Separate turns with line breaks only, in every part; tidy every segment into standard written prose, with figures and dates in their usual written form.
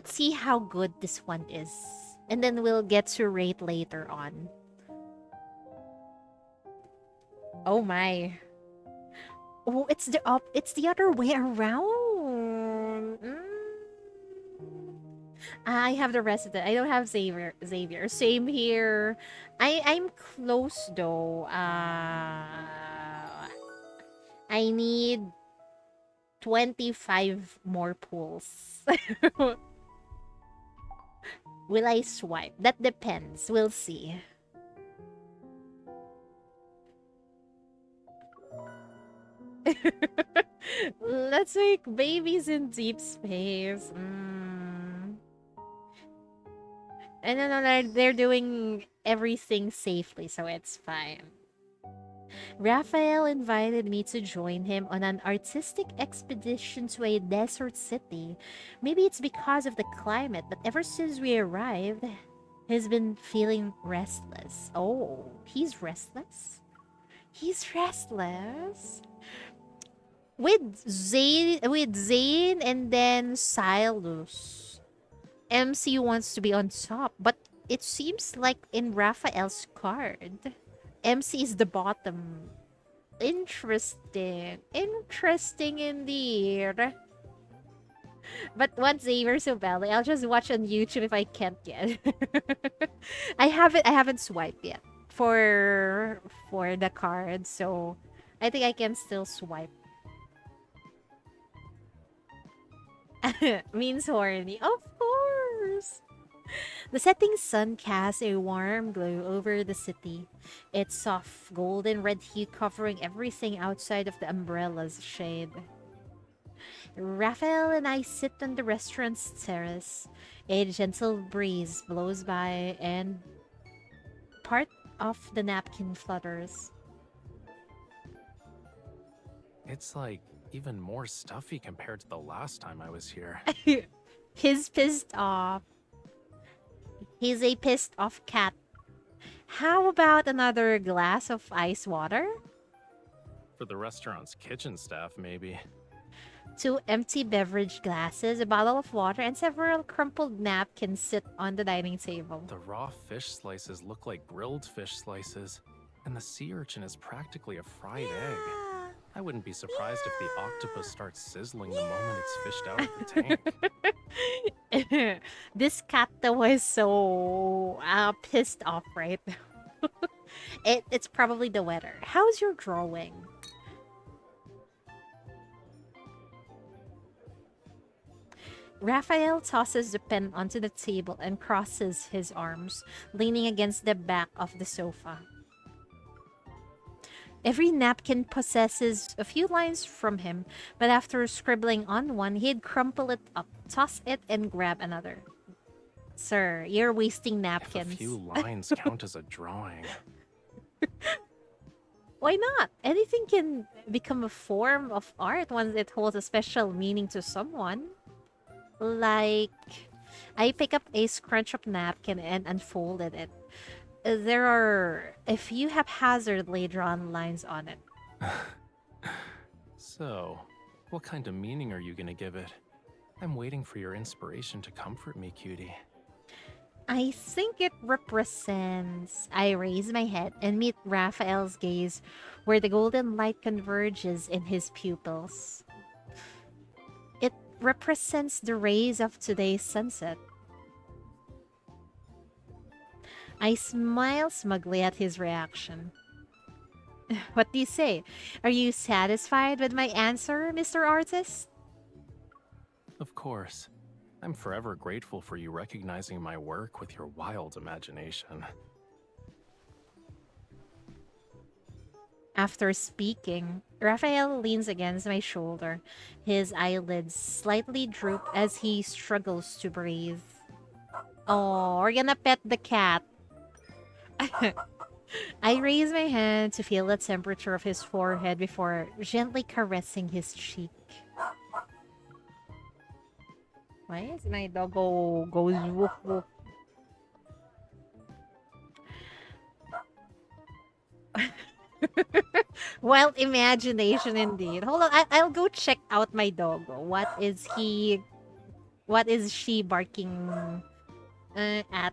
let's see how good this one is. And then we'll get to rate later on. Oh my. Oh, it's the other way around. I have the resident. I don't have Xavier. Same here. I'm close though. I need 25 more pulls. Will I swipe? That depends. We'll see. Let's make babies in deep space. And then they're doing everything safely, so it's fine. Raphael invited me to join him on an artistic expedition to a desert city. Maybe it's because of the climate, but ever since we arrived, he's been feeling restless. Oh, he's restless? He's restless? With Zane and then Silas, MC wants to be on top, but it seems like in Raphael's card, MC is the bottom. Interesting. Interesting indeed. But once Xavier so badly, I'll just watch on YouTube if I can't get. I haven't swiped yet for the card, so I think I can still swipe. Means horny. Of course. The setting sun casts a warm glow over the city, its soft golden red hue covering everything outside of the umbrella's shade. Raphael and I sit on the restaurant's terrace. A gentle breeze blows by and part of the napkin flutters.
It's like even more stuffy compared to the last time I was here.
He's pissed off. He's a pissed off cat. How about another glass of ice water?
For the restaurant's kitchen staff, maybe.
2 empty beverage glasses, a bottle of water, and several crumpled napkins sit on the dining table.
The raw fish slices look like grilled fish slices, and the sea urchin is practically a fried egg. I wouldn't be surprised if the octopus starts sizzling the moment it's fished out of the
tank. This cat though is so pissed off right now. It's probably the weather. How's your drawing? Raphael tosses the pen onto the table and crosses his arms, leaning against the back of the sofa. Every napkin possesses a few lines from him, but after scribbling on one, he'd crumple it up, toss it, and grab another. Sir, you're wasting napkins.
If a few lines count as a drawing.
Why not? Anything can become a form of art once it holds a special meaning to someone. Like, I pick up a scrunch-up napkin and unfolded it. There are a few haphazardly drawn lines on it.
So, what kind of meaning are you gonna give it? I'm waiting for your inspiration to comfort me, cutie.
I think it represents... I raise my head and meet Raphael's gaze, where the golden light converges in his pupils. It represents the rays of today's sunset. I smile smugly at his reaction. What do you say? Are you satisfied with my answer, Mr. Artist?
Of course. I'm forever grateful for you recognizing my work with your wild imagination.
After speaking, Raphael leans against my shoulder. His eyelids slightly droop as he struggles to breathe. Oh, we're gonna pet the cat. I raise my hand to feel the temperature of his forehead before gently caressing his cheek. Why is my doggo goes woof woof? Wild imagination indeed. Hold on, I'll go check out my doggo. What is he What is she barking at?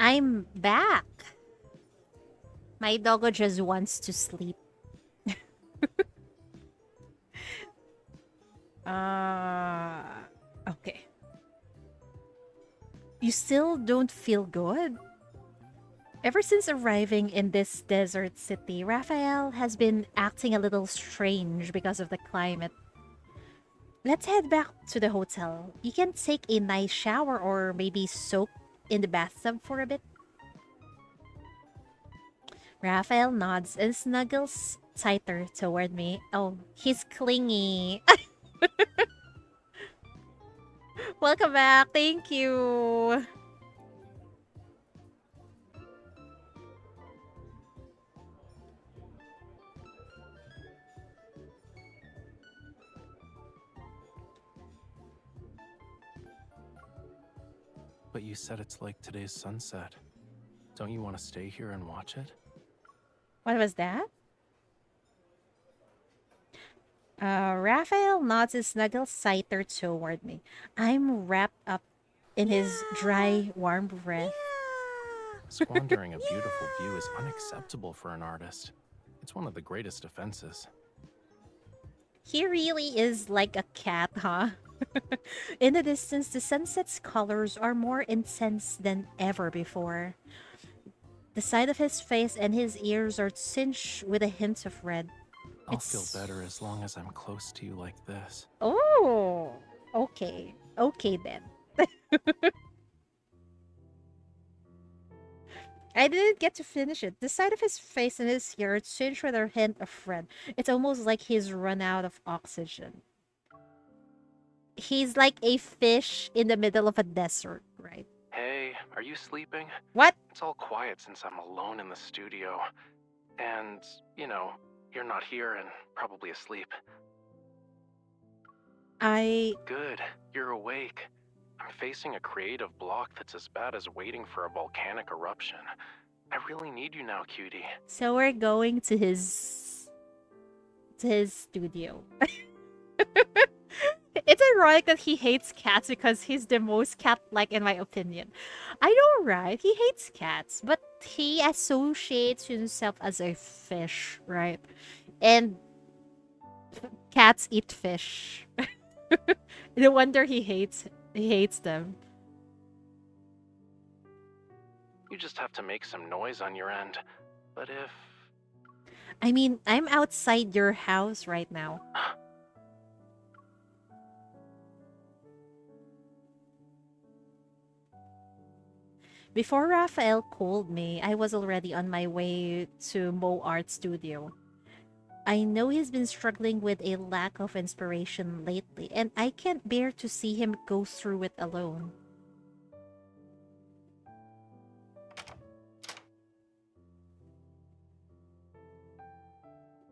I'm back. My doggo just wants to sleep. Uh, okay. You still don't feel good? Ever since arriving in this desert city, Raphael has been acting a little strange because of the climate. Let's head back to the hotel. You can take a nice shower or maybe soak in the bathtub for a bit. Raphael nods and snuggles tighter toward me. Oh, he's clingy. Welcome back. Thank you.
But you said it's like today's sunset. Don't you want to stay here and watch it?
What was that? Raphael nods and snuggles tighter toward me. I'm wrapped up in his dry, warm breath.
Squandering a beautiful view is unacceptable for an artist. It's one of the greatest offenses.
He really is like a cat, huh? In the distance, the sunset's colors are more intense than ever before. The side of his face and his ears are tinged with a hint of red.
I'll feel better as long as I'm close to you like this.
Oh, okay. Okay then. I didn't get to finish it. The side of his face and his hair are tinged with a hint of red. It's almost like he's run out of oxygen. He's like a fish in the middle of a desert, right?
Hey, are you sleeping?
What?
It's all quiet since I'm alone in the studio. And, you're not here and probably asleep. Good, you're awake. I'm facing a creative block that's as bad as waiting for a volcanic eruption. I really need you now, cutie.
So we're going to his studio. It's ironic that he hates cats because he's the most cat-like in my opinion. I know, right? He hates cats, but he associates himself as a fish, right? And cats eat fish. No wonder he hates them.
You just have to make some noise on your end. But if...
I mean, I'm outside your house right now. Before Raphael called me, I was already on my way to Mo Art Studio. I know he's been struggling with a lack of inspiration lately, and I can't bear to see him go through it alone.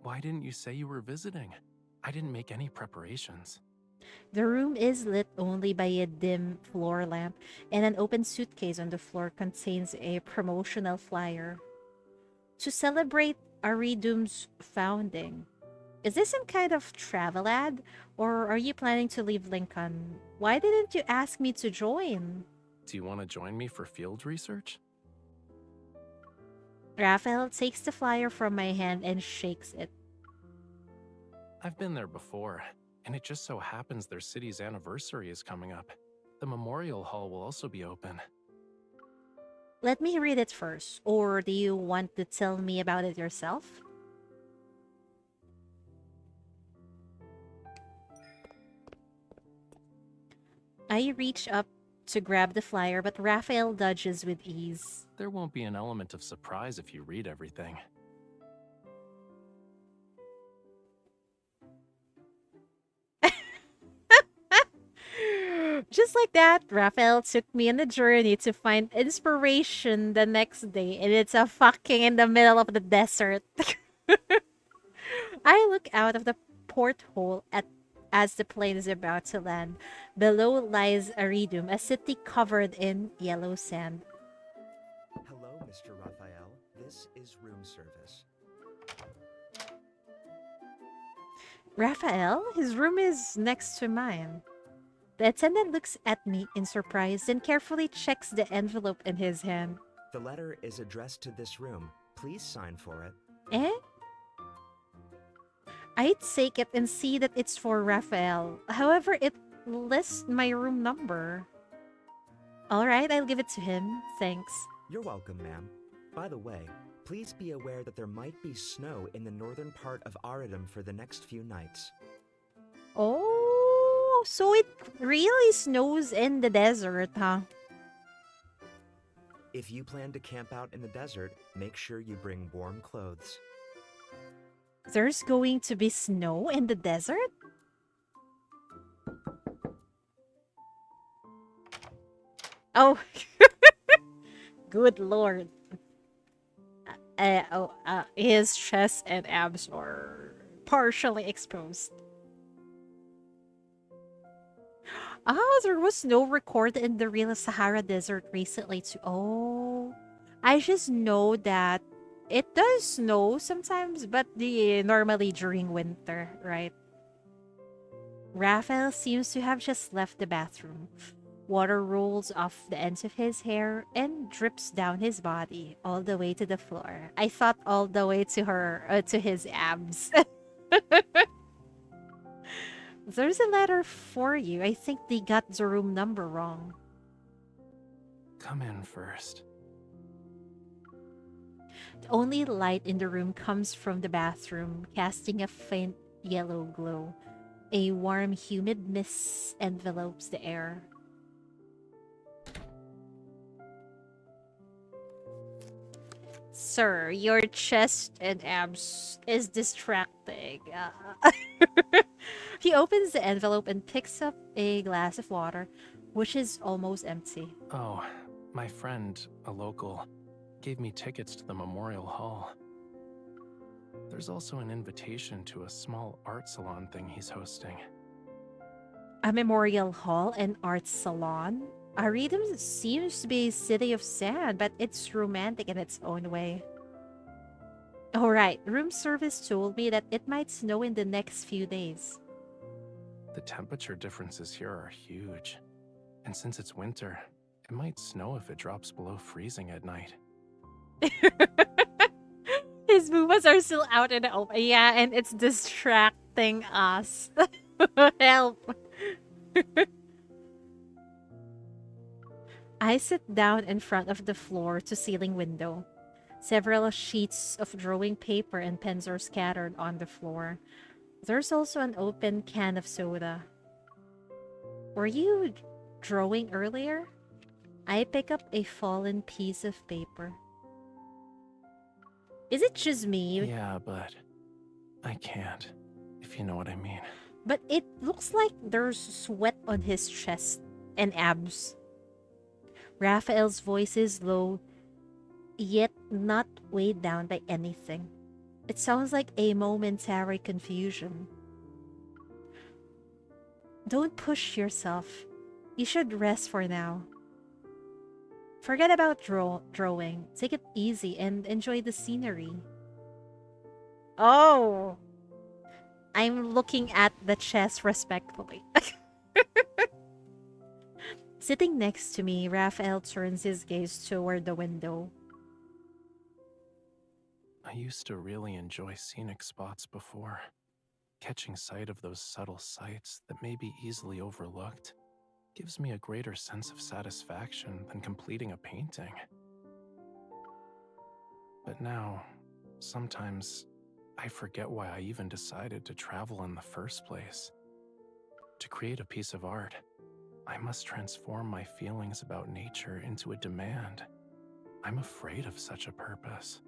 Why didn't you say you were visiting? I didn't make any preparations.
The room is lit only by a dim floor lamp, and an open suitcase on the floor contains a promotional flyer. To celebrate Aridum's founding. Is this some kind of travel ad? Or are you planning to leave Lincoln? Why didn't you ask me to join?
Do you want to join me for field research?
Raphael takes the flyer from my hand and shakes it.
I've been there before, and it just so happens their city's anniversary is coming up. The memorial hall will also be open.
Let me read it first, or do you want to tell me about it yourself? I reach up to grab the flyer, but Raphael dodges with ease.
There won't be an element of surprise if you read everything.
Just like that, Raphael took me on a journey to find inspiration the next day, and it's a fucking in the middle of the desert. I look out of the porthole at as the plane is about to land. Below lies Aridum, a city covered in yellow sand.
Hello, Mr. Raphael. This is room service.
Raphael? His room is next to mine. The attendant looks at me in surprise, then carefully checks the envelope in his hand.
The letter is addressed to this room. Please sign for it.
Eh? I take it and see that it's for Raphael. However, it lists my room number. Alright, I'll give it to him. Thanks.
You're welcome, ma'am. By the way, please be aware that there might be snow in the northern part of Aridum for the next few nights.
Oh, so it really snows in the desert, huh?
If you plan to camp out in the desert, make sure you bring warm clothes.
There's going to be snow in the desert? Oh, good lord. His chest and abs are partially exposed. There was snow recorded in the real Sahara Desert recently too. Oh, I just know that it does snow sometimes, but normally during winter, right? Raphael seems to have just left the bathroom. Water rolls off the ends of his hair and drips down his body all the way to the floor. I thought all the way to his abs. There's a letter for you. I think they got the room number wrong.
Come in first.
The only light in the room comes from the bathroom, casting a faint yellow glow. A warm, humid mist envelopes the air. Sir, your chest and abs is distracting. He opens the envelope and picks up a glass of water, which is almost empty.
Oh, my friend, a local, gave me tickets to the memorial hall. There's also an invitation to a small art salon thing he's hosting.
A memorial hall and art salon? Aridum seems to be a city of sand, but it's romantic in its own way. Alright, room service told me that it might snow in the next few days.
The temperature differences here are huge. And since it's winter, it might snow if it drops below freezing at night.
His movements are still out in the open. Yeah, and it's distracting us. Help. I sit down in front of the floor-to-ceiling window. Several sheets of drawing paper and pens are scattered on the floor. There's also an open can of soda. Were you drawing earlier? I pick up a fallen piece of paper. Is it just me?
Yeah, but I can't, if you know what I mean.
But it looks like there's sweat on his chest and abs. Raphael's voice is low, yet not weighed down by anything. It sounds like a momentary confusion. Don't push yourself. You should rest for now. Forget about drawing. Take it easy and enjoy the scenery. Oh! I'm looking at the chest respectfully. Sitting next to me, Raphael turns his gaze toward the window.
I used to really enjoy scenic spots before. Catching sight of those subtle sights that may be easily overlooked gives me a greater sense of satisfaction than completing a painting. But now, sometimes I forget why I even decided to travel in the first place. To create a piece of art, I must transform my feelings about nature into a demand. I'm afraid of such a purpose.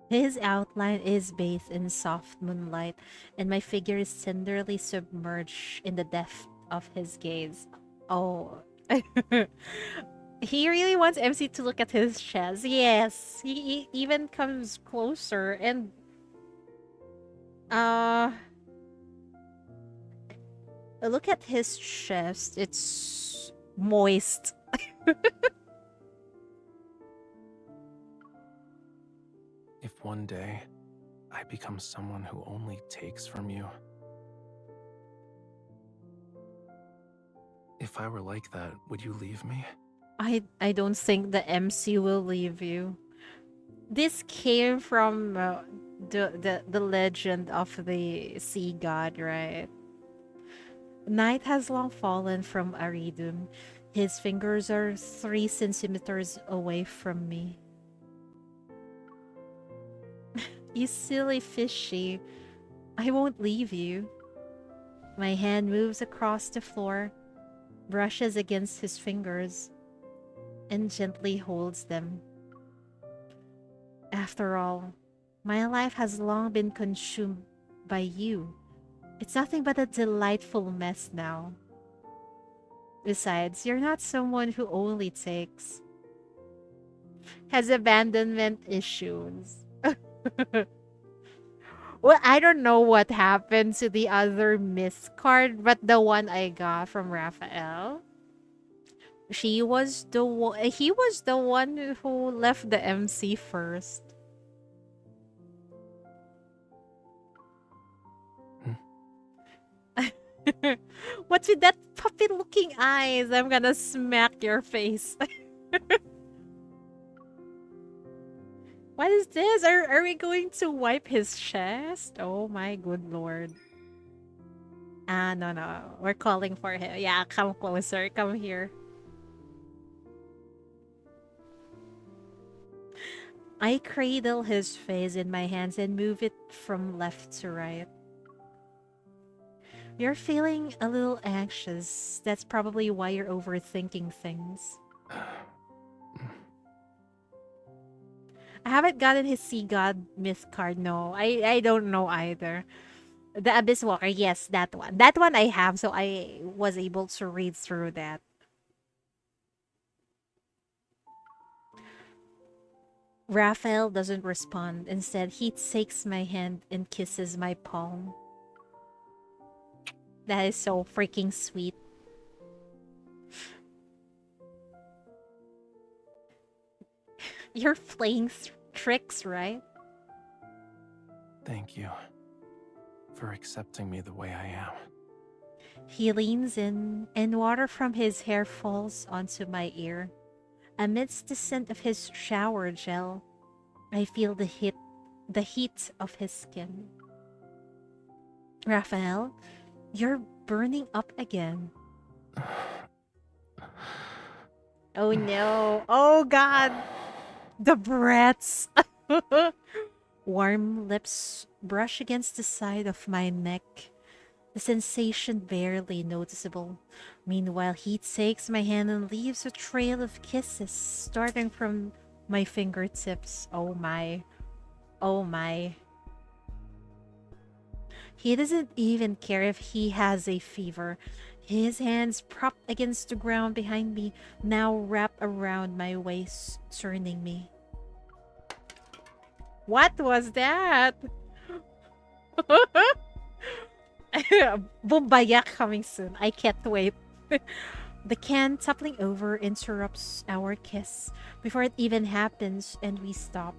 His outline is bathed in soft moonlight, and my figure is tenderly submerged in the depth of his gaze. Oh. He really wants MC to look at his chest. Yes, he even comes closer and uh look at his chest. It's moist.
If one day I become someone who only takes from you, if I were like that, would you leave me?
I don't think the MC will leave you. This came from the legend of the sea god, right? Night has long fallen from Aridum. His fingers are 3 centimeters away from me. You silly fishy. I won't leave you. My hand moves across the floor, brushes against his fingers, and gently holds them. After all, my life has long been consumed by you. It's nothing but a delightful mess now. Besides, you're not someone who only takes. Has abandonment issues. Well, I don't know what happened to the other Miss card, but the one I got from Raphael, he was the one who left the MC first. What's with that puppy looking eyes? I'm gonna smack your face. What is this? Are we going to wipe his chest? Oh my good lord. Ah, no, no. We're calling for him. Yeah, come closer. Come here. I cradle his face in my hands and move it from left to right. You're feeling a little anxious. That's probably why you're overthinking things. I haven't gotten his Sea God myth card. No, I don't know either. The Abyss Walker, yes, that one. That one I have, so I was able to read through that. Raphael doesn't respond. Instead, he takes my hand and kisses my palm. That is so freaking sweet. You're playing tricks, right?
Thank you for accepting me the way I am.
He leans in, and water from his hair falls onto my ear. Amidst the scent of his shower gel, I feel the heat of his skin. Raphael, you're burning up again. Oh no. Oh god. The breaths. Warm lips brush against the side of my neck. The sensation barely noticeable. Meanwhile, he takes my hand and leaves a trail of kisses starting from my fingertips. Oh my. Oh my. He doesn't even care if he has a fever. His hands propped against the ground behind me now wrap around my waist, turning me. What was that? Bumbayak coming soon. I can't wait. The can toppling over interrupts our kiss before it even happens and we stop.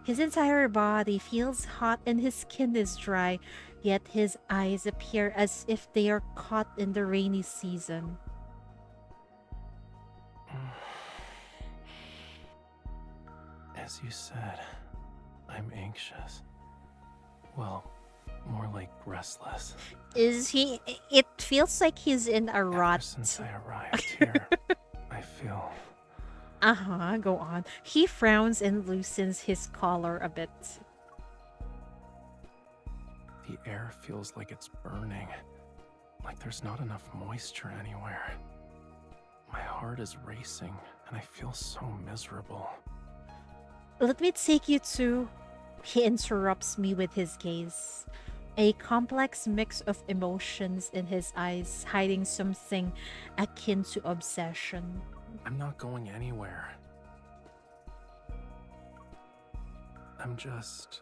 His entire body feels hot and his skin is dry, yet his eyes appear as if they are caught in the rainy season.
As you said, I'm anxious. Well, more like restless.
Is he? It feels like he's in a
Ever
rut.
since I arrived here, I feel
Go on. He frowns and loosens his collar a bit.
the air feels like it's burning, like there's not enough moisture anywhere. My heart is racing, and I feel so miserable.
Let me take you to. He interrupts me with his gaze. A complex mix of emotions in his eyes, hiding something akin to obsession.
I'm not going anywhere. I'm just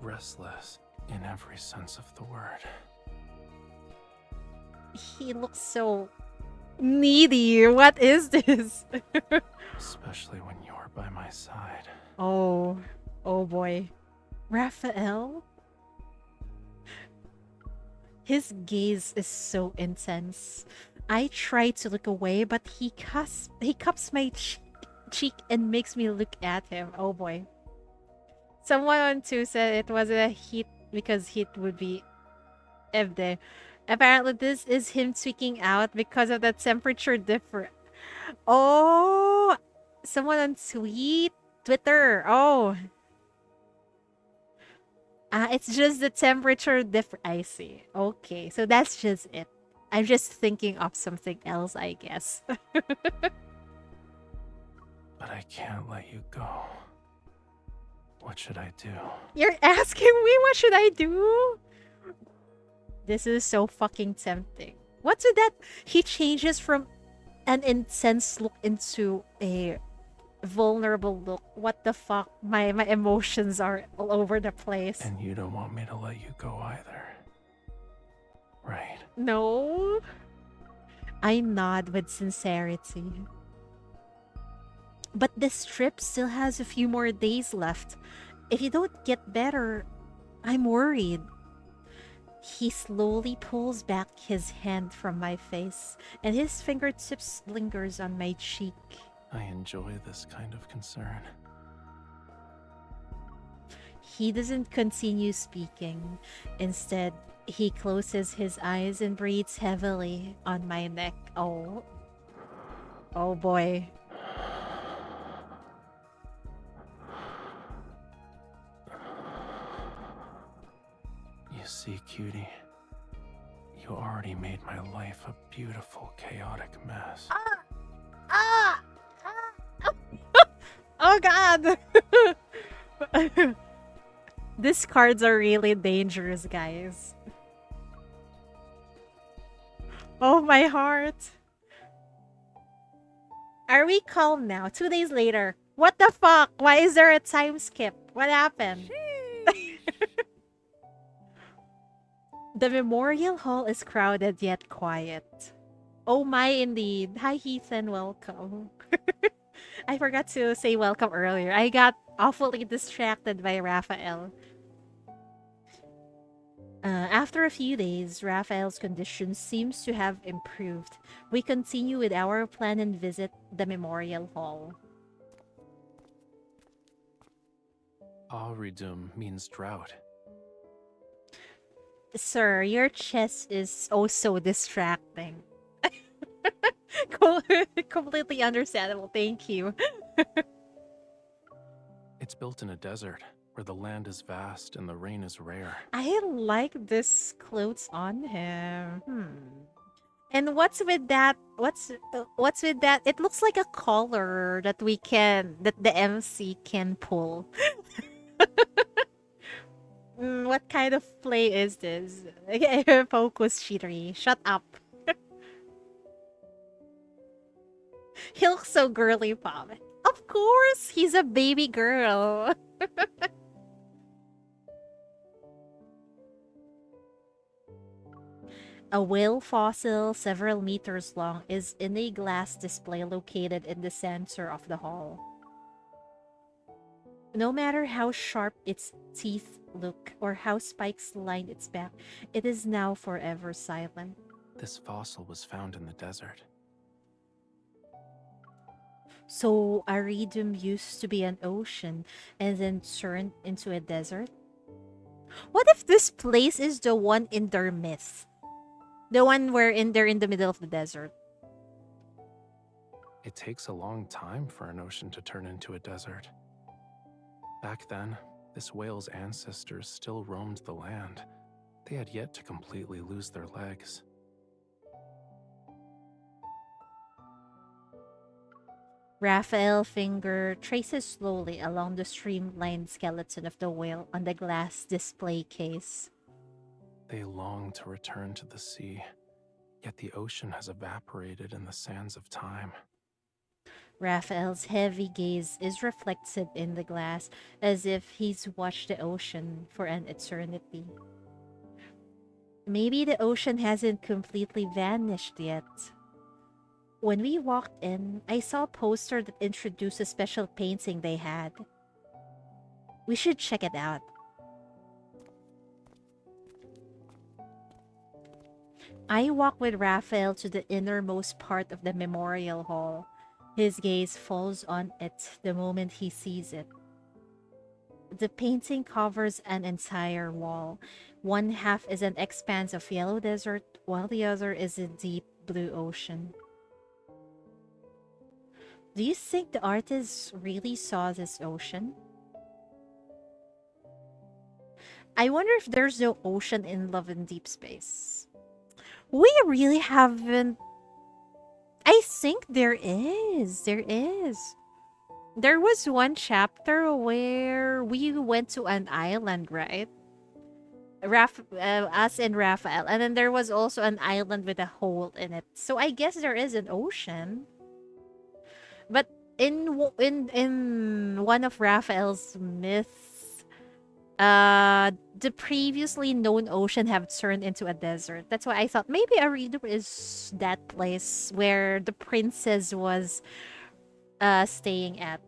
restless in every sense of the word.
He looks so needy. What is this?
Especially when you're by my side.
Oh boy. Raphael? His gaze is so intense. I try to look away, but he cups my cheek and makes me look at him. Oh boy. Someone on 2 said it wasn't a heat because heat would be Evde. Apparently this is him tweaking out because of the temperature difference. Oh, someone on Twitter. Oh. It's just the temperature difference. I see. Okay, so that's just it. I'm just thinking of something else, I guess.
But I can't let you go. What should I do?
You're asking me what should I do? This is so fucking tempting. What's with that? He changes from an intense look into a vulnerable look. What the fuck? My emotions are all over the place.
And you don't want me to let you go either. Right.
No. I nod with sincerity. But this trip still has a few more days left. If you don't get better, I'm worried. He slowly pulls back his hand from my face, and his fingertips lingers on my cheek.
I enjoy this kind of concern.
He doesn't continue speaking. Instead, he closes his eyes and breathes heavily on my neck. Oh. Oh boy.
You see, cutie, you already made my life a beautiful, chaotic mess.
Oh god! These cards are really dangerous, guys. Oh, my heart. Are we calm now? 2 days later. What the fuck? Why is there a time skip? What happened? The memorial hall is crowded yet quiet. Oh my, indeed. Hi, Ethan. Welcome. I forgot to say welcome earlier. I got awfully distracted by Raphael. After a few days, Raphael's condition seems to have improved. We continue with our plan and visit the memorial hall.
Auridum means drought.
Sir, your chest is oh so distracting. Completely understandable. Thank you.
It's built in a desert, where the land is vast and the rain is rare.
I like this clothes on him. And what's with that? What's with that? It looks like a collar that the MC can pull. What kind of play is this? Focus, Shiri. Shut up. He looks so girly pop. Of course, he's a baby girl. A whale fossil several meters long is in a glass display located in the center of the hall. No matter how sharp its teeth look or how spikes line its back, it is now forever silent.
This fossil was found in the desert.
So Aridum used to be an ocean and then turned into a desert? What if this place is the one in their myth? The one where they're in the middle of the desert.
It takes a long time for an ocean to turn into a desert. Back then, this whale's ancestors still roamed the land. They had yet to completely lose their legs.
Raphael's finger traces slowly along the streamlined skeleton of the whale on the glass display case.
They long to return to the sea, yet the ocean has evaporated in the sands of time.
Raphael's heavy gaze is reflected in the glass as if he's watched the ocean for an eternity. Maybe the ocean hasn't completely vanished yet. When we walked in, I saw a poster that introduced a special painting they had. We should check it out. I walk with Raphael to the innermost part of the memorial hall. His gaze falls on it the moment he sees it. The painting covers an entire wall. One half is an expanse of yellow desert, while the other is a deep blue ocean. Do you think the artist really saw this ocean? I wonder if there's no ocean in Love and Deep Space. We really haven't. I think there is. There is. There was one chapter where we went to an island, right? Us and Raphael. And then there was also an island with a hole in it. So I guess there is an ocean. But in one of Raphael's myths, the previously known ocean have turned into a desert. That's why I thought maybe Arido is that place where the princess was staying at.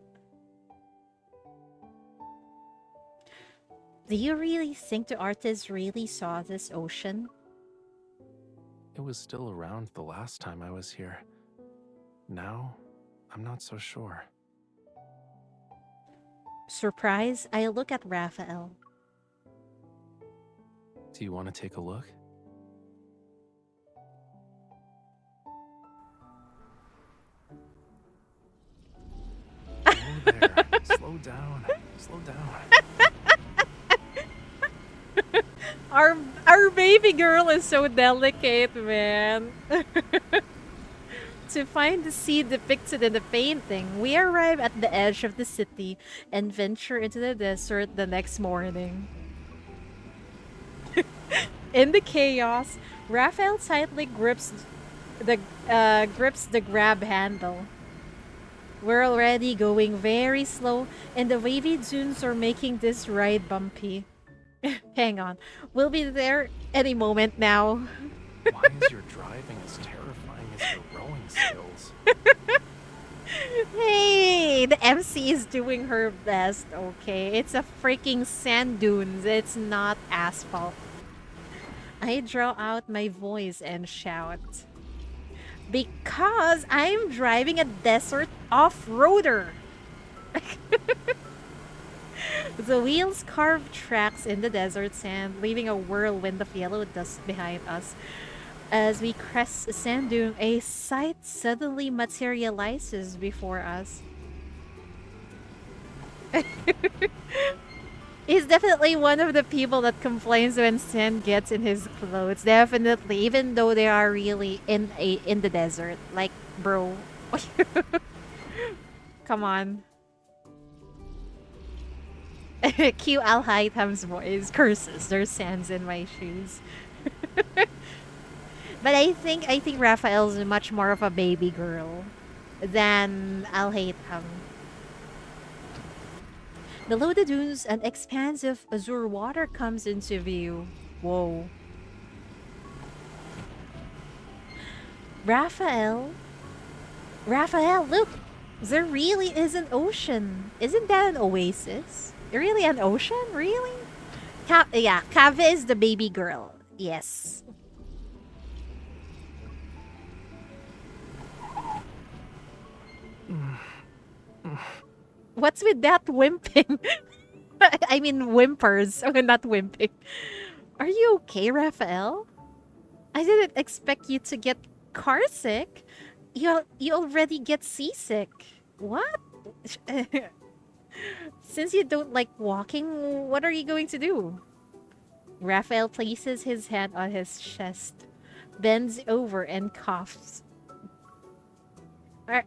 Do you really think the artist really saw this ocean?
It was still around the last time I was here. Now, I'm not so sure.
Surprised, I look at Raphael.
Do you want to take a look? Oh there. Slow down. Slow down.
Our baby girl is so delicate, man. To find the sea depicted in the painting, we arrive at the edge of the city and venture into the desert the next morning. In the chaos, Raphael tightly grips the grab handle. We're already going very slow, and the wavy dunes are making this ride bumpy. Hang on, we'll be there any moment now.
Why is your driving as terrifying as your rowing skills?
Hey, the MC is doing her best, okay? It's a freaking sand dunes, it's not asphalt. I draw out my voice and shout. Because I'm driving a desert off-roader. The wheels carve tracks in the desert sand, leaving a whirlwind of yellow dust behind us. As we crest a sand dune, a sight suddenly materializes before us. He's definitely one of the people that complains when sand gets in his clothes. Definitely, even though they are really in the desert. Like, bro. Come on. Cue Al Haytham's voice. Curses, there's sands in my shoes. But I think Raphael's much more of a baby girl than Al Haytham. Below the dunes, an expanse of azure water comes into view. Whoa. Raphael? Raphael, look! There really is an ocean. Isn't that an oasis? Really an ocean? Really? Yeah, Kave is the baby girl. Yes. What's with that whimping? I mean whimpers. Oh, not whimping. Are you okay, Raphael? I didn't expect you to get car sick. You already get seasick. What? Since you don't like walking, what are you going to do? Raphael places his hand on his chest, bends over, and coughs.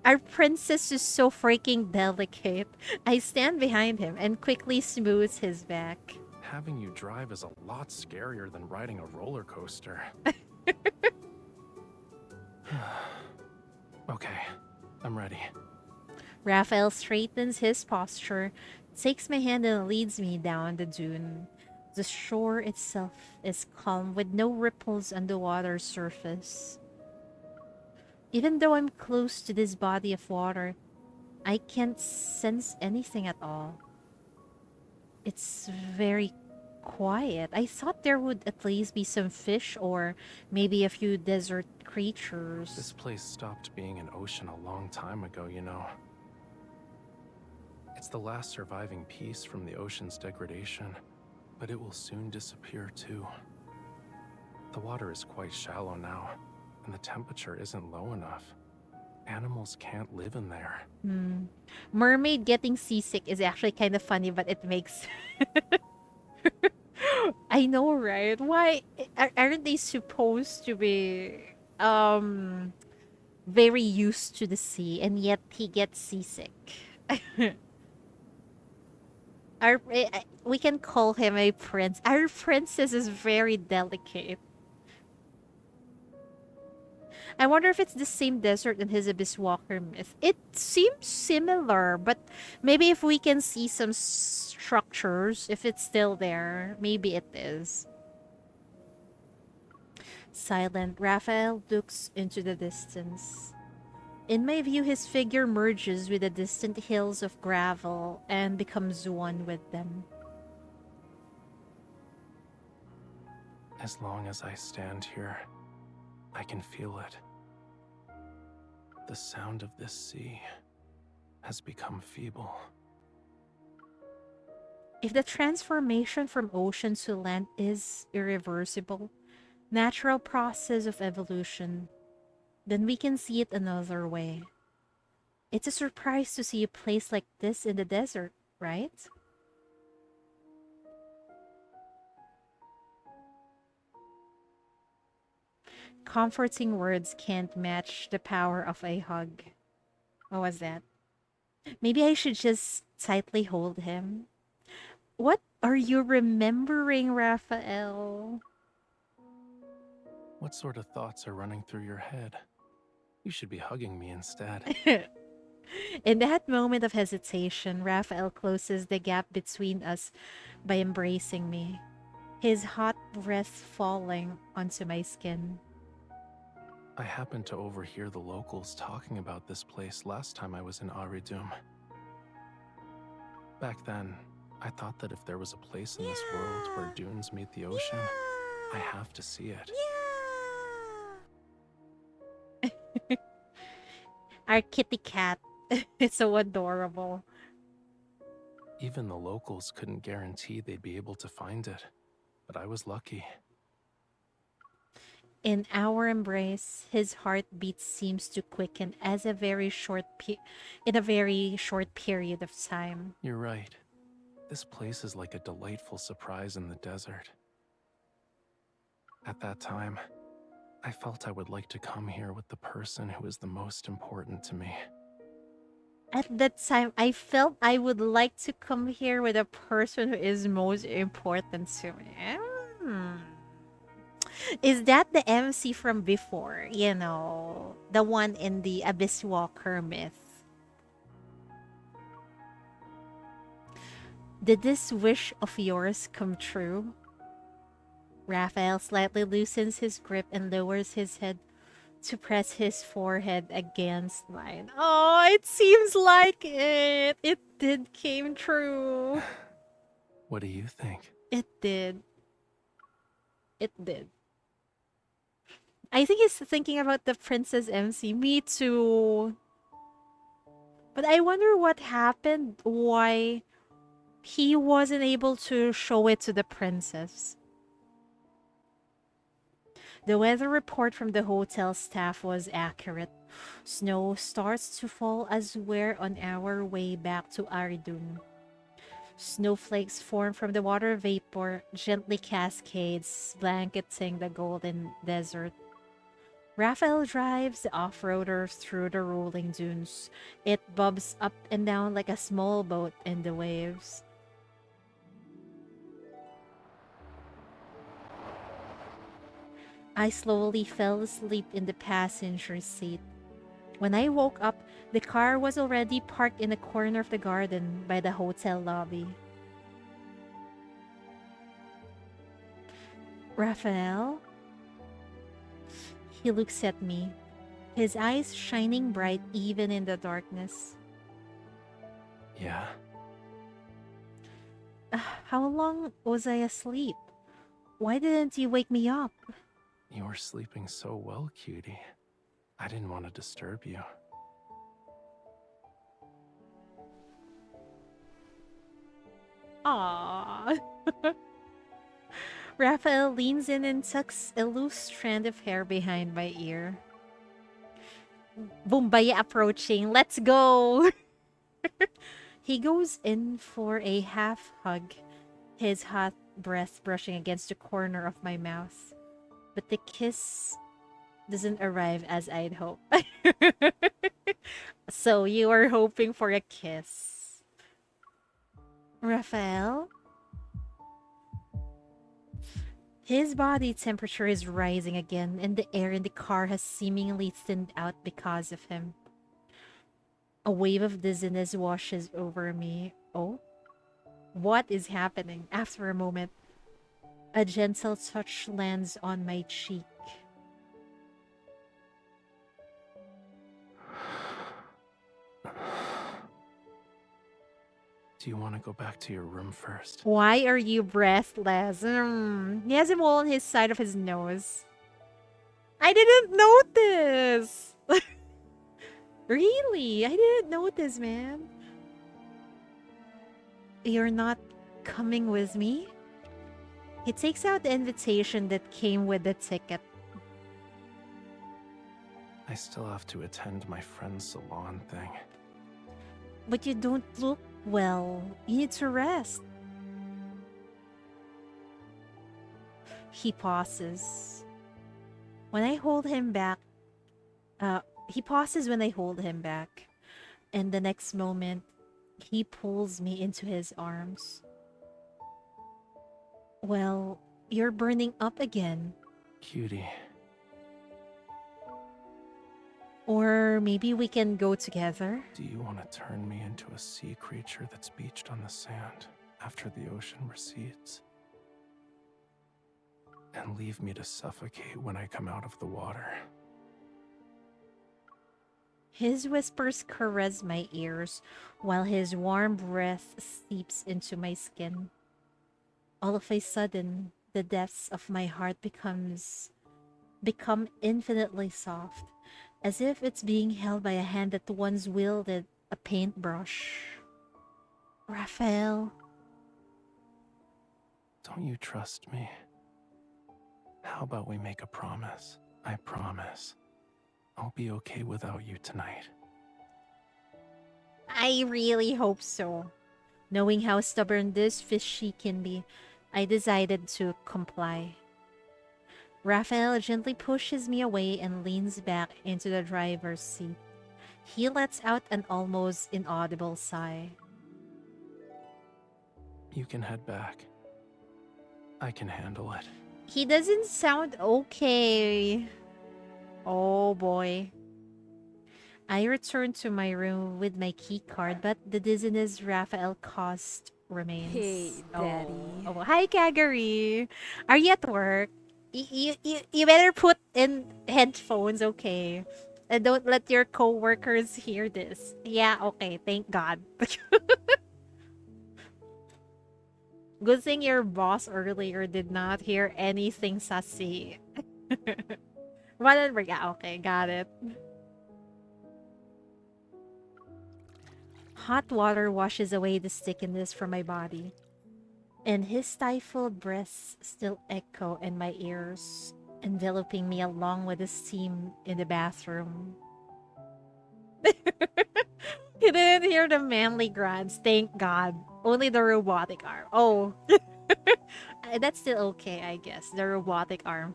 Our princess is so freaking delicate. I stand behind him and quickly smooths his back.
Having you drive is a lot scarier than riding a roller coaster. Okay, I'm ready.
Raphael straightens his posture, takes my hand, and leads me down the dune. The shore itself is calm with no ripples on the water's surface. Even though I'm close to this body of water, I can't sense anything at all. It's very quiet. I thought there would at least be some fish or maybe a few desert creatures.
This place stopped being an ocean a long time ago, you know. It's the last surviving piece from the ocean's degradation, but it will soon disappear too. The water is quite shallow now, and the temperature isn't low enough. Animals can't live in there.
Mermaid getting seasick is actually kind of funny, but it makes... I know, right? Why aren't they supposed to be very used to the sea, and yet he gets seasick? We can call him a prince. Our princess is very delicate. I wonder if it's the same desert in his Abyss Walker myth. It seems similar, but maybe if we can see some structures, if it's still there, maybe it is. Silent, Raphael looks into the distance. In my view, his figure merges with the distant hills of gravel and becomes one with them.
As long as I stand here, I can feel it. The sound of this sea has become feeble.
If the transformation from ocean to land is irreversible, natural process of evolution, then we can see it another way. It's a surprise to see a place like this in the desert, right? Comforting words can't match the power of a hug. What was that? Maybe I should just tightly hold him. What are you remembering, Raphael?
What sort of thoughts are running through your head? You should be hugging me instead.
In that moment of hesitation, Raphael closes the gap between us by embracing me, his hot breath falling onto my skin.
I happened to overhear the locals talking about this place last time I was in Aridum. Back then, I thought that if there was a place in this world where dunes meet the ocean, I have to see it.
Our kitty cat. It's so adorable.
Even the locals couldn't guarantee they'd be able to find it, but I was lucky.
In our embrace, his heartbeat seems to quicken as in a very short period of time.
You're right. This place is like a delightful surprise in the desert. At that time, I felt I would like to come here with the person who is the most important to me.
At that time, I felt I would like to come here with a person who is most important to me. Is that the MC from before? You know, the one in the Abyss Walker myth. Did this wish of yours come true? Raphael slightly loosens his grip and lowers his head to press his forehead against mine. Oh, it seems like it. It did came true.
What do you think?
It did. It did. I think he's thinking about the Princess MC. Me too. But I wonder what happened. Why he wasn't able to show it to the princess. The weather report from the hotel staff was accurate. Snow starts to fall as we're on our way back to Aridun. Snowflakes form from the water vapor, gently cascades, blanketing the golden desert. Raphael drives the off-roader through the rolling dunes. It bobs up and down like a small boat in the waves. I slowly fell asleep in the passenger seat. When I woke up, the car was already parked in a corner of the garden by the hotel lobby. Raphael? He looks at me, his eyes shining bright even in the darkness.
Yeah?
How long was I asleep? Why didn't you wake me up?
You were sleeping so well, cutie. I didn't want to disturb you.
Aww. Raphael leans in and tucks a loose strand of hair behind my ear. Bombay approaching. Let's go! He goes in for a half hug, his hot breath brushing against the corner of my mouth. But the kiss doesn't arrive as I'd hoped. So you were hoping for a kiss. Raphael? His body temperature is rising again, and the air in the car has seemingly thinned out because of him. A wave of dizziness washes over me. Oh? What is happening? After a moment, a gentle touch lands on my cheek.
Do you want to go back to your room first?
Why are you breathless? He has a mole on his side of his nose. I didn't notice! Really? I didn't notice, man. You're not coming with me? He takes out the invitation that came with the ticket.
I still have to attend my friend's salon thing.
But you don't look well. You need to rest. He pauses. When I hold him back, he pauses when I hold him back. And the next moment, he pulls me into his arms. Well, you're burning up again.
Cutie.
Or maybe we can go together?
Do you want to turn me into a sea creature that's beached on the sand after the ocean recedes? And leave me to suffocate when I come out of the water?
His whispers caress my ears, while his warm breath seeps into my skin. All of a sudden, the depths of my heart become infinitely soft, as if it's being held by a hand that once wielded a paintbrush. Raphael.
Don't you trust me? How about we make a promise? I promise I'll be okay without you tonight.
I really hope so. Knowing how stubborn this fishy can be, I decided to comply. Raphael gently pushes me away and leans back into the driver's seat. He lets out an almost inaudible sigh.
You can head back. I can handle it.
He doesn't sound okay. Oh boy. I return to my room with my key card, but the dizziness Raphael caused remains.
Hey, Daddy.
Oh, hi, Kagari. Are you at work? You better put in headphones, okay? And don't let your coworkers hear this. Yeah, okay. Thank God. Good thing your boss earlier did not hear anything sassy. Whatever. Yeah, okay. Got it. Hot water washes away the stickiness from my body, and his stifled breaths still echo in my ears, enveloping me along with the steam in the bathroom. He didn't hear the manly grunts, thank God. Only the robotic arm. Oh. That's still okay, I guess. The robotic arm.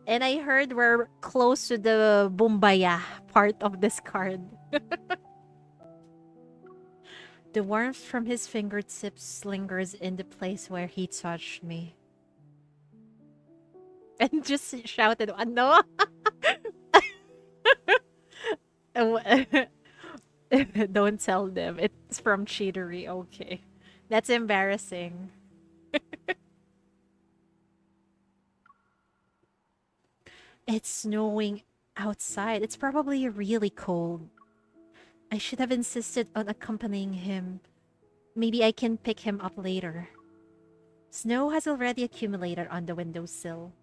And I heard we're close to the Bumbaya part of this card. The warmth from his fingertips lingers in the place where he touched me. And just shouted, ano? Don't tell them. It's from cheatery. Okay. That's embarrassing. It's snowing outside. It's probably really cold. I should have insisted on accompanying him. Maybe I can pick him up later. Snow has already accumulated on the windowsill.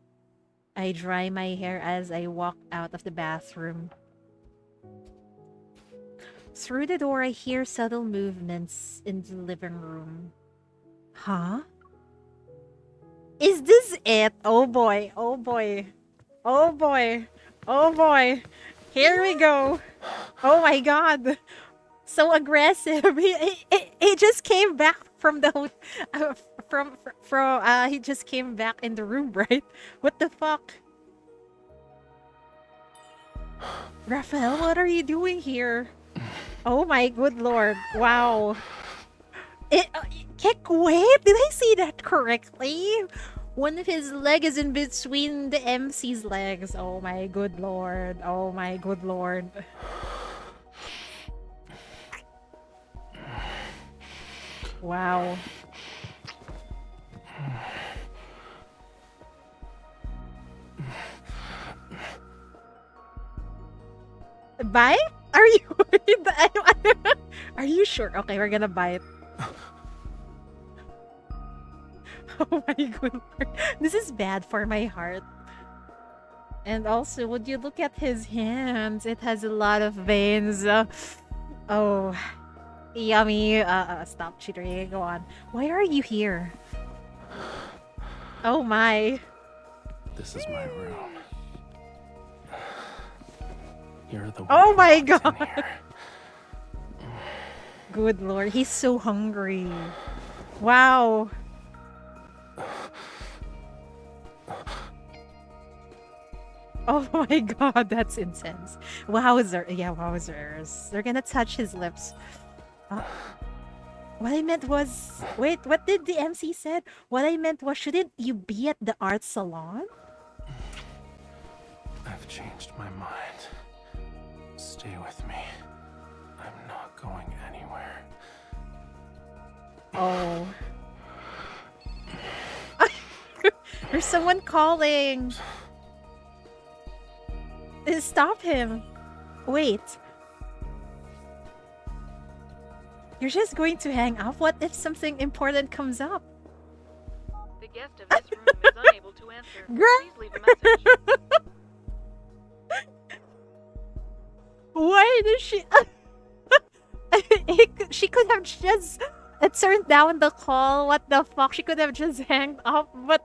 I dry my hair as I walk out of the bathroom. Through the door, I hear subtle movements in the living room. Huh? Is this it? Oh boy, oh boy, oh boy, oh boy. Here we go. Oh my god. So aggressive. He just came back from the he just came back in the room, right? What the fuck? Raphael, what are you doing here? Oh my good lord. Wow. Wait, did I see that correctly? One of his leg is in between the MC's legs. Oh my good lord. Oh my good lord. Wow. Bite? Are you Are you sure? Okay, we're gonna bite. Oh my good lord. This is bad for my heart. And also, would you look at his hands? It has a lot of veins. Oh, yummy. Stop cheating. Go on. Why are you here? Oh my.
This is my room. You're the one
Oh
who
my
walked in
god.
here.
Good lord, he's so hungry. Wow. Oh my god, that's intense. Wowzer. Yeah, wowzers. They're gonna touch his lips. What I meant was... Wait, what did the MC said? What I meant was, shouldn't you be at the art salon?
I've changed my mind. Stay with me. I'm not going anywhere.
Oh. There's someone calling. Stop him. Wait. You're just going to hang up? What if something important comes up?
The guest of this room is unable to answer. Please leave a message.
Why does she... she could have just turned down the call. What the fuck? She could have just hanged up, but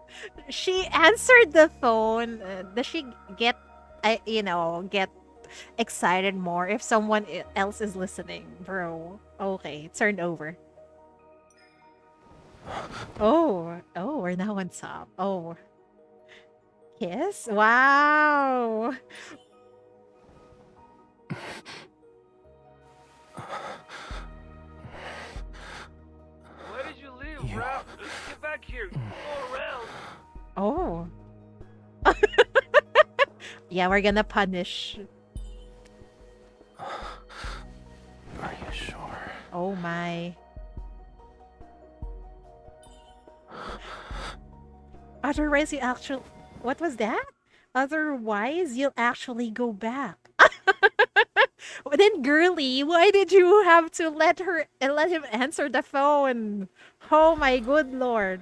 she answered the phone. Does she get, get excited more if someone else is listening, bro? Okay, turn over. Oh, we're now on top. Oh. Kiss? Wow.
Why did you leave, Ralph? Get back here. Go around.
Oh. Yeah, we're gonna punish.
Are you sure?
Oh my. Otherwise, you actually. What was that? Otherwise, you'll actually go back. But then, girly, why did you have to let him answer the phone? Oh my good lord!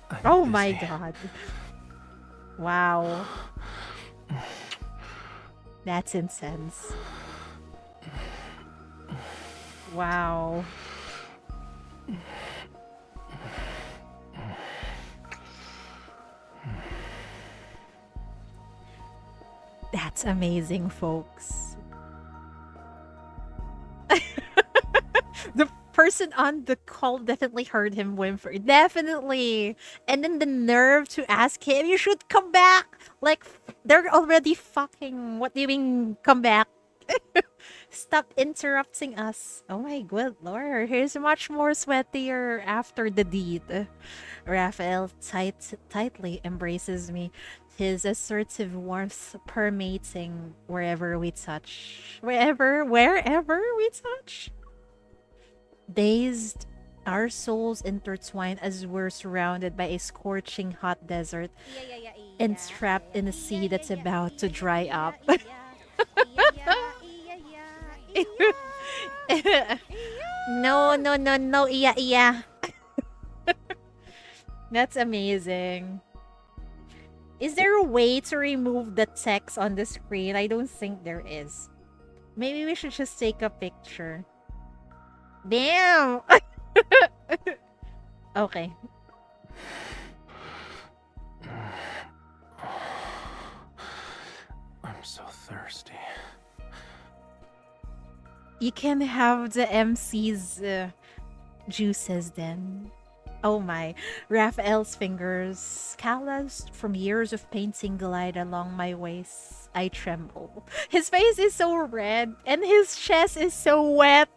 I'm
Oh my
busy.
god! Wow, that's intense. Wow. That's amazing, folks. The person on the call definitely heard him whimper. Definitely. And then the nerve to ask him, you should come back. Like, they're already fucking. What do you mean, come back? Stop interrupting us. Oh my good lord. He's much more sweatier after the deed. Raphael tightly embraces me, his assertive warmth permeating wherever we touch. Wherever we touch. Dazed, our souls intertwine as we're surrounded by a scorching hot desert and trapped in a sea that's about to dry up. No, no, no, no, iya, iya. That's amazing. Is there a way to remove the text on the screen? I don't think there is. Maybe we should just take a picture. Damn! Okay.
I'm so thirsty.
You can have the MC's juices then. Oh my. Raphael's fingers, calloused from years of painting, glide along my waist. I tremble. His face is so red, and his chest is so wet.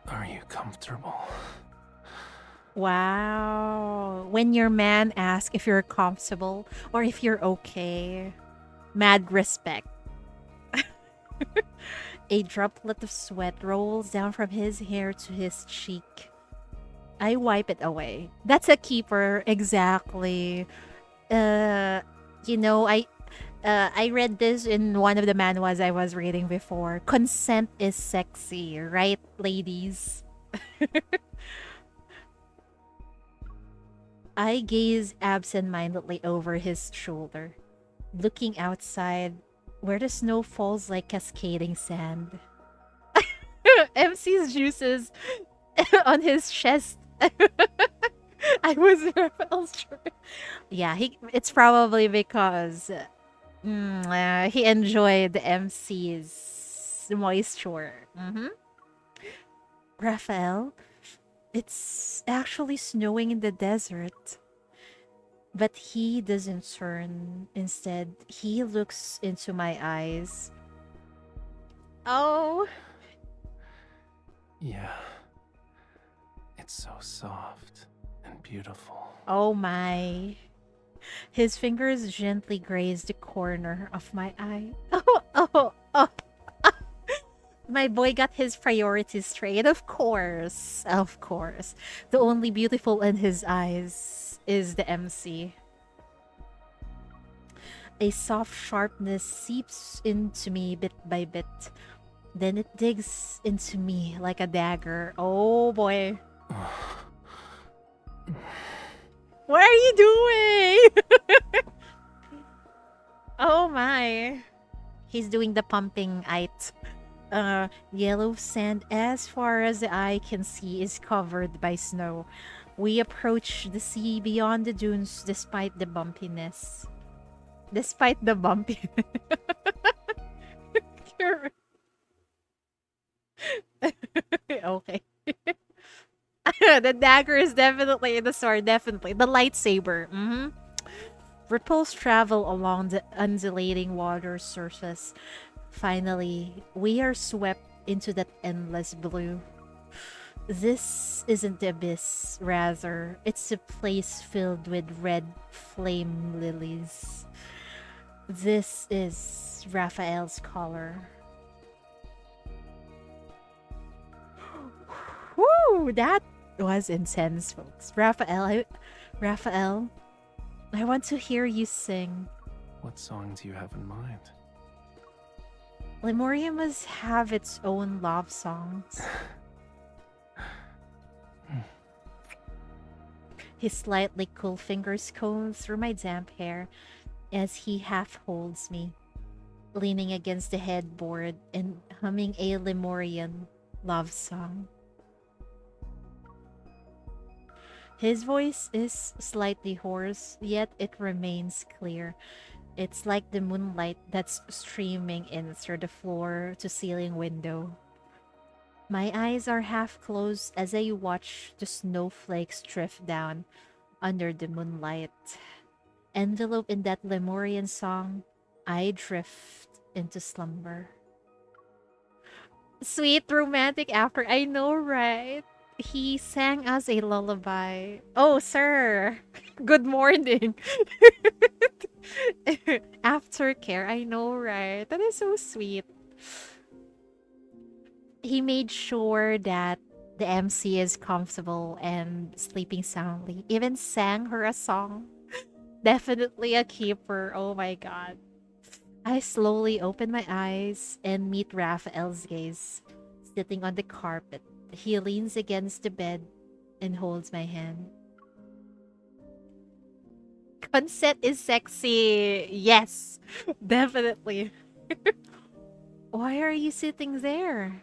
Are you comfortable?
Wow. When your man asks if you're comfortable or if you're okay, mad respect. A droplet of sweat rolls down from his hair to his cheek. I wipe it away. That's a keeper, exactly. Uh, I read this in one of the manhwas I was reading before. Consent is sexy, right, ladies? I gaze absent-mindedly over his shoulder, looking outside where the snow falls like cascading sand. MC's juices on his chest. I was Raphael's shirt. Yeah, it's probably because he enjoyed the MC's moisture. Raphael, it's actually snowing in the desert. But he doesn't turn. Instead, he looks into my eyes. Oh.
Yeah. It's so soft and beautiful.
Oh my. His fingers gently graze the corner of my eye. Oh. My boy got his priorities straight. Of course. Of course. The only beautiful in his eyes is the MC. A soft sharpness seeps into me bit by bit. Then it digs into me like a dagger. Oh boy. What are you doing? Oh my. He's doing the pumping it. Yellow sand as far as the eye can see is covered by snow. We approach the sea beyond the dunes despite the bumpiness. Despite the bumpiness. Okay. The dagger is definitely the sword, definitely. The lightsaber. Ripples travel along the undulating water surface. Finally, we are swept into that endless blue. This isn't the abyss, rather, it's a place filled with red flame lilies. This is Raphael's color. Woo! That was intense, folks. Raphael, I want to hear you sing.
What song do you have in mind?
Lemuria must have its own love songs. His slightly cool fingers comb through my damp hair as he half holds me, leaning against the headboard and humming a Lemurian love song. His voice is slightly hoarse, yet it remains clear. It's like the moonlight that's streaming in through the floor to ceiling window. My eyes are half closed as I watch the snowflakes drift down under the moonlight. Enveloped in that Lemurian song, I drift into slumber. Sweet romantic after, I know, right? He sang us a lullaby. Oh, sir. Good morning. Aftercare, I know, right? That is so sweet. He made sure that the MC is comfortable and sleeping soundly. Even sang her a song. Definitely a keeper. Oh my god. I slowly open my eyes and meet Raphael's gaze, sitting on the carpet. He leans against the bed and holds my hand. Consent is sexy. Yes, definitely. Why are you sitting there?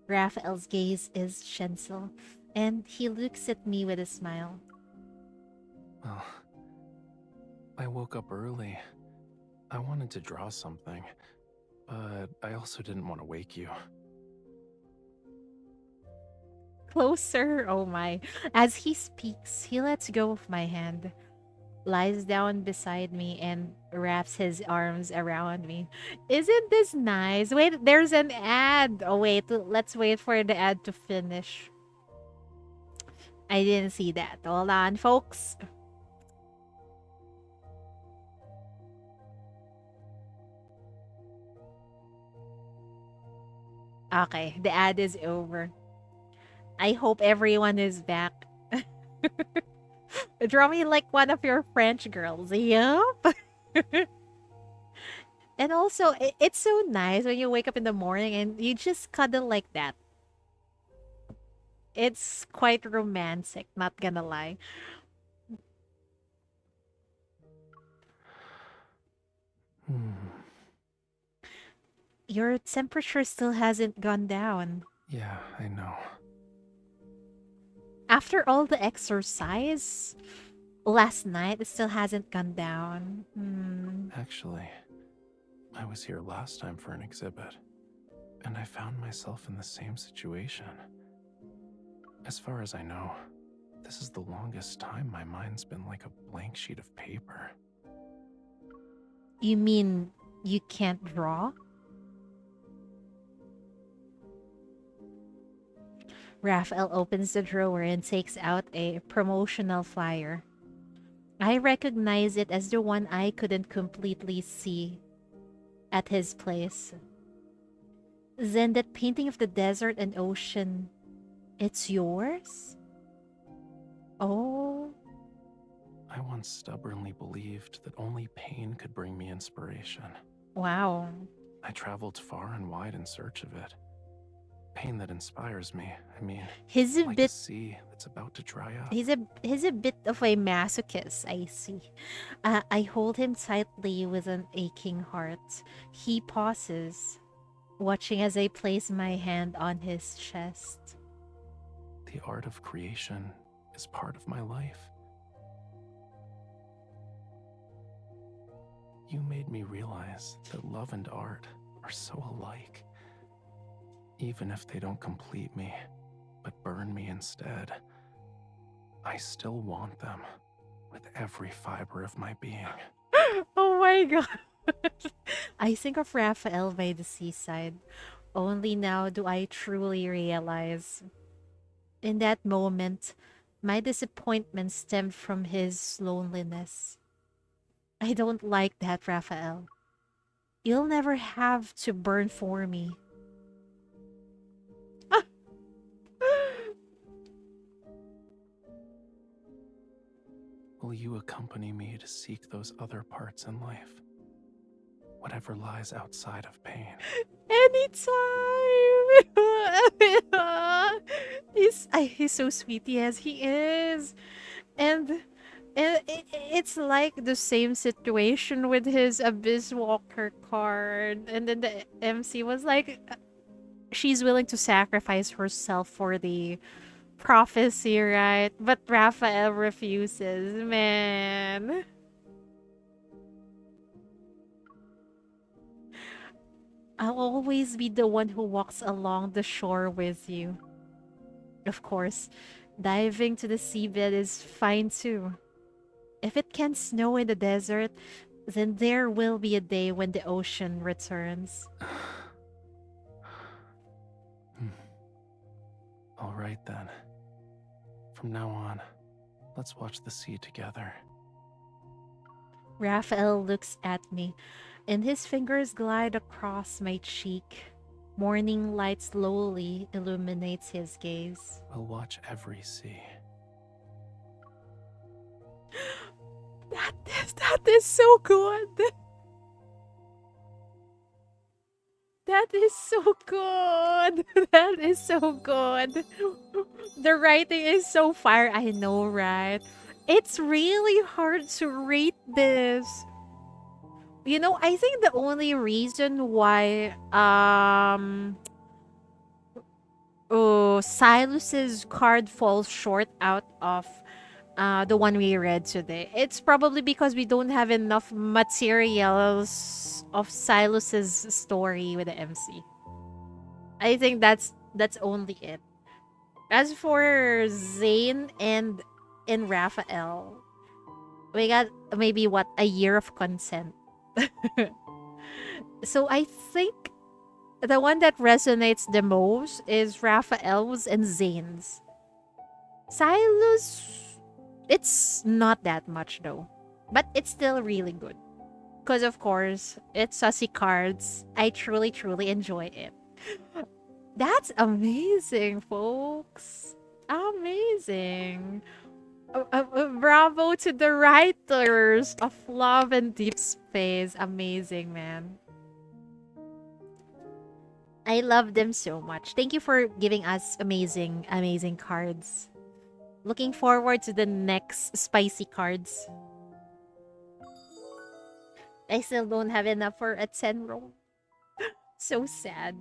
Raphael's gaze is gentle, and he looks at me with a smile.
Well, I woke up early. I wanted to draw something, but I also didn't want to wake you.
Closer, oh my. As he speaks, he lets go of my hand, lies down beside me, and wraps his arms around me. Isn't this nice? Wait, there's an ad. Oh, wait, let's wait for the ad to finish. I didn't see that. Hold on, folks. Okay, the ad is over. I hope everyone is back. Draw me like one of your French girls. Yup. And also, it's so nice when you wake up in the morning and you just cuddle like that. It's quite romantic, not gonna lie. Your temperature still hasn't gone down.
Yeah, I know.
After all the exercise last night, it still hasn't gone down.
Actually, I was here last time for an exhibit, and I found myself in the same situation. As far as I know, this is the longest time my mind's been like a blank sheet of paper.
You mean you can't draw? Raphael opens the drawer and takes out a promotional flyer. I recognize it as the one I couldn't completely see at his place. Then that painting of the desert and ocean, it's yours? Oh.
I once stubbornly believed that only pain could bring me inspiration.
Wow.
I traveled far and wide in search of it. Pain that inspires me. I mean,
He's a
like
bit
a sea that's about to dry up.
he's a bit of a masochist, I see. I hold him tightly with an aching heart. He pauses, watching as I place my hand on his chest.
The art of creation is part of my life. You made me realize that love and art are so alike. Even if they don't complete me, but burn me instead, I still want them with every fiber of my being.
Oh my god. I think of Raphael by the seaside. Only now do I truly realize. In that moment, my disappointment stemmed from his loneliness. I don't like that, Raphael. You'll never have to burn for me.
will you accompany me to seek those other parts in life? Whatever lies outside of pain.
Anytime. He's so sweet. Yes, he is. And it's like the same situation with his Abyss Walker card. And then the MC was like, she's willing to sacrifice herself for the prophecy, right? But Raphael refuses, man. I'll always be the one who walks along the shore with you. Of course, diving to the seabed is fine too. If it can snow in the desert, then there will be a day when the ocean returns.
All right then. From now on, let's watch the sea together.
Raphael looks at me, and his fingers glide across my cheek. Morning light slowly illuminates his gaze.
We'll watch every sea.
That is so good. That is so good. That is so good. The writing is so fire. I know, right? It's really hard to rate this. You know, I think the only reason why Silas's card falls short out of the one we read today, it's probably because we don't have enough materials of Silas's story with the MC. I think that's only it. As for Zane and Raphael, we got maybe what, a year of consent. So I think the one that resonates the most is Raphael's and Zane's. Silas, it's not that much though, but it's still really good. Because of course, it's Sussy Cards. I truly, truly enjoy it. That's amazing, folks. Amazing. Bravo to the writers of Love and Deepspace. Amazing, man. I love them so much. Thank you for giving us amazing, amazing cards. Looking forward to the next spicy cards. I still don't have enough for a 10 roll. So sad.